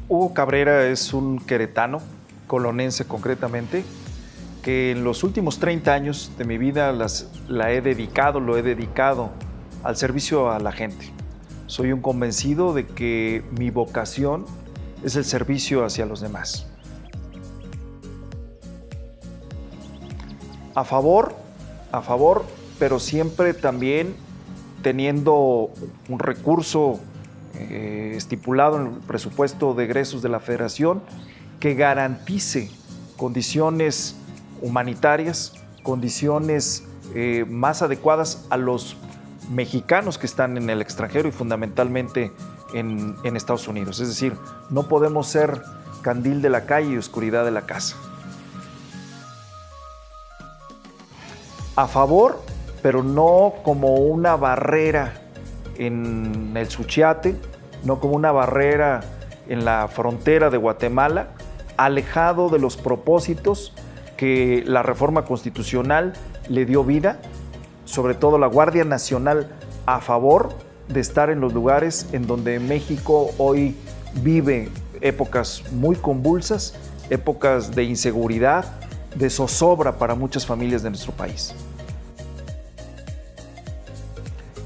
Hugo Cabrera es un queretano, colonense concretamente, que en los últimos 30 años de mi vida lo he dedicado al servicio a la gente. Soy un convencido de que mi vocación es el servicio hacia los demás. A favor, pero siempre también teniendo un recurso estipulado en el presupuesto de egresos de la Federación que garantice condiciones humanitarias, condiciones más adecuadas a los mexicanos que están en el extranjero y fundamentalmente en Estados Unidos. Es decir, no podemos ser candil de la calle y oscuridad de la casa. A favor, pero no como una barrera en el Suchiate, no como una barrera en la frontera de Guatemala, alejado de los propósitos que la reforma constitucional le dio vida, sobre todo la Guardia Nacional, a favor de estar en los lugares en donde México hoy vive épocas muy convulsas, épocas de inseguridad, de zozobra para muchas familias de nuestro país.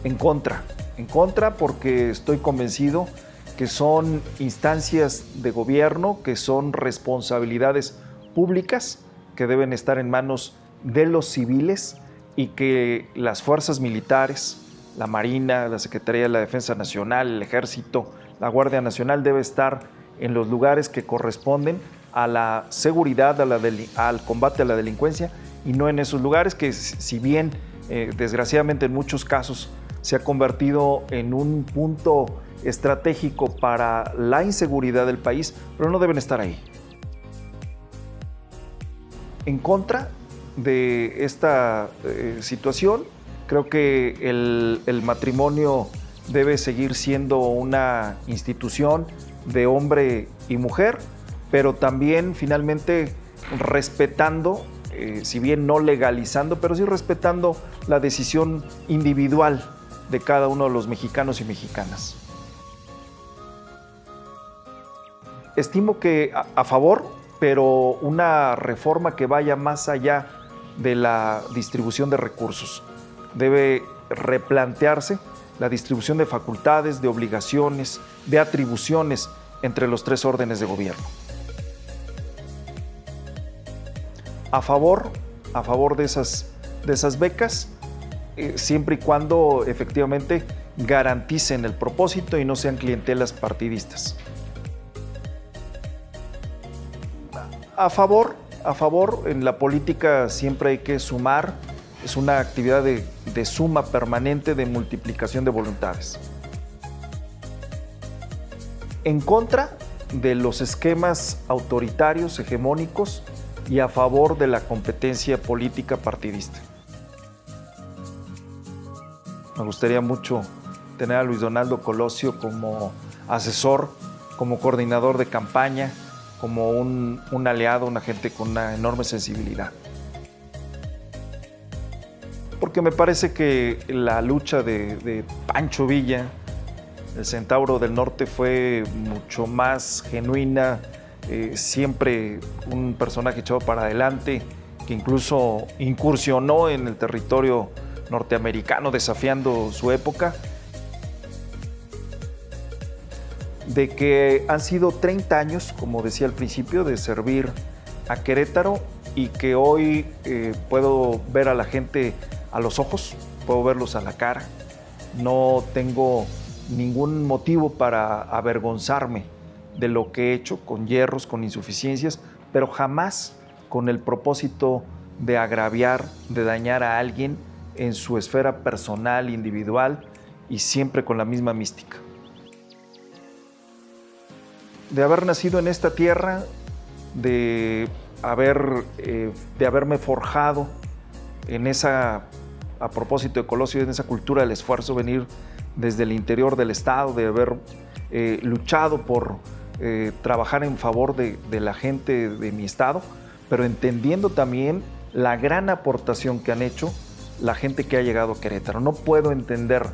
En contra porque estoy convencido que son instancias de gobierno, que son responsabilidades públicas que deben estar en manos de los civiles y que las fuerzas militares, la Marina, la Secretaría de la Defensa Nacional, el Ejército, la Guardia Nacional debe estar en los lugares que corresponden a la seguridad, al combate a la delincuencia y no en esos lugares que, si bien desgraciadamente en muchos casos se ha convertido en un punto estratégico para la inseguridad del país, pero no deben estar ahí. En contra de esta situación, creo que el matrimonio debe seguir siendo una institución de hombre y mujer, pero también finalmente respetando, si bien no legalizando, pero sí respetando la decisión individual de cada uno de los mexicanos y mexicanas. Estimo que a favor, pero una reforma que vaya más allá de la distribución de recursos. Debe replantearse la distribución de facultades, de obligaciones, de atribuciones entre los tres órdenes de gobierno. A favor de esas becas, siempre y cuando efectivamente garanticen el propósito y no sean clientelas partidistas. A favor, en la política siempre hay que sumar, es una actividad de suma permanente, de multiplicación de voluntades. En contra de los esquemas autoritarios, hegemónicos y a favor de la competencia política partidista. Me gustaría mucho tener a Luis Donaldo Colosio como asesor, como coordinador de campaña, como un aliado, una gente con una enorme sensibilidad. Porque me parece que la lucha de Pancho Villa, el Centauro del Norte, fue mucho más genuina, siempre un personaje echado para adelante, que incluso incursionó en el territorio norteamericano desafiando su época, de que han sido 30 años, como decía al principio, de servir a Querétaro y que hoy puedo ver a la gente a los ojos, puedo verlos a la cara. No tengo ningún motivo para avergonzarme de lo que he hecho, con hierros, con insuficiencias, pero jamás con el propósito de agraviar, de dañar a alguien en su esfera personal, individual y siempre con la misma mística. De haber nacido en esta tierra, de haberme forjado en esa, a propósito de Colosio, en esa cultura del esfuerzo, venir desde el interior del estado, de haber luchado por trabajar en favor de la gente de mi estado, pero entendiendo también la gran aportación que han hecho la gente que ha llegado a Querétaro. No puedo entender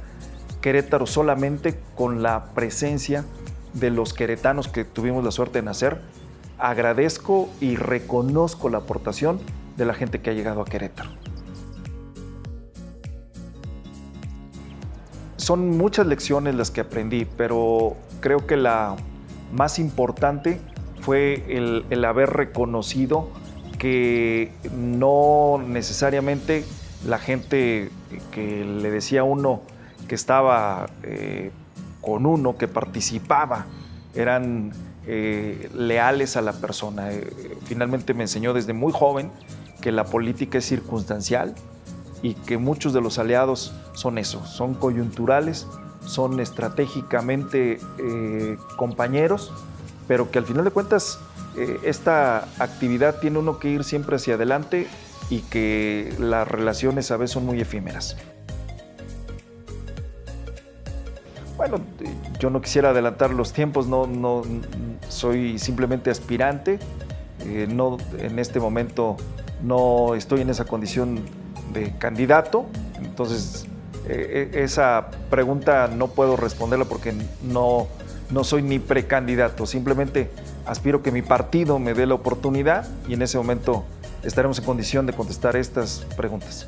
Querétaro solamente con la presencia de los queretanos que tuvimos la suerte de nacer, agradezco y reconozco la aportación de la gente que ha llegado a Querétaro. Son muchas lecciones las que aprendí, pero creo que la más importante fue el haber reconocido que no necesariamente la gente que le decía a uno que estaba con uno, que participaba, eran leales a la persona. Finalmente me enseñó desde muy joven que la política es circunstancial y que muchos de los aliados son eso, son coyunturales, son estratégicamente compañeros, pero que al final de cuentas esta actividad tiene uno que ir siempre hacia adelante y que las relaciones a veces son muy efímeras. Bueno, yo no quisiera adelantar los tiempos, no soy simplemente aspirante, no, en este momento no estoy en esa condición de candidato, entonces esa pregunta no puedo responderla porque no soy ni precandidato, simplemente aspiro que mi partido me dé la oportunidad y en ese momento estaremos en condición de contestar estas preguntas.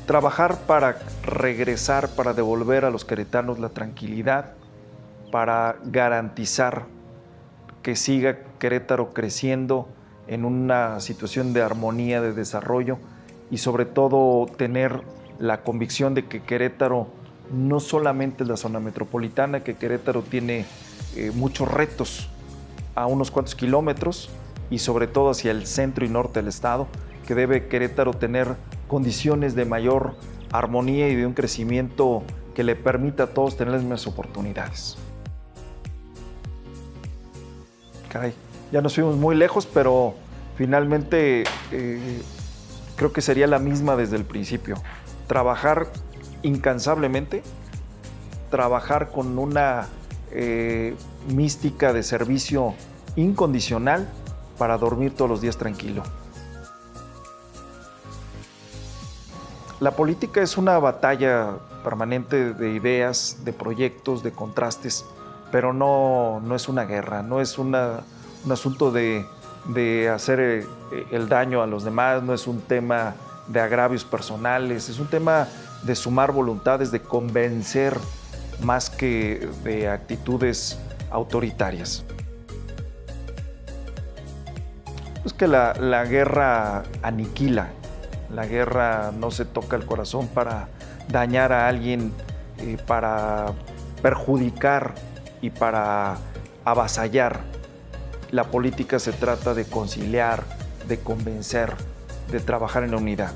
Trabajar para regresar, para devolver a los queretanos la tranquilidad, para garantizar que siga Querétaro creciendo en una situación de armonía, de desarrollo y sobre todo tener la convicción de que Querétaro no solamente es la zona metropolitana, que Querétaro tiene muchos retos a unos cuantos kilómetros y sobre todo hacia el centro y norte del estado, que debe Querétaro tener condiciones de mayor armonía y de un crecimiento que le permita a todos tener las mismas oportunidades. Caray, ya nos fuimos muy lejos, pero finalmente creo que sería la misma desde el principio. Trabajar incansablemente, trabajar con una mística de servicio incondicional para dormir todos los días tranquilo. La política es una batalla permanente de ideas, de proyectos, de contrastes, pero no es una guerra, no es un asunto de hacer el daño a los demás, no es un tema de agravios personales, es un tema de sumar voluntades, de convencer más que de actitudes autoritarias. Es que la guerra aniquila, la guerra no se toca el corazón para dañar a alguien, para perjudicar y para avasallar. La política se trata de conciliar, de convencer, de trabajar en la unidad.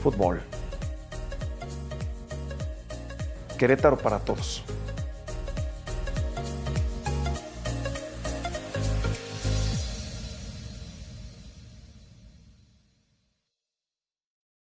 Fútbol. Querétaro para todos.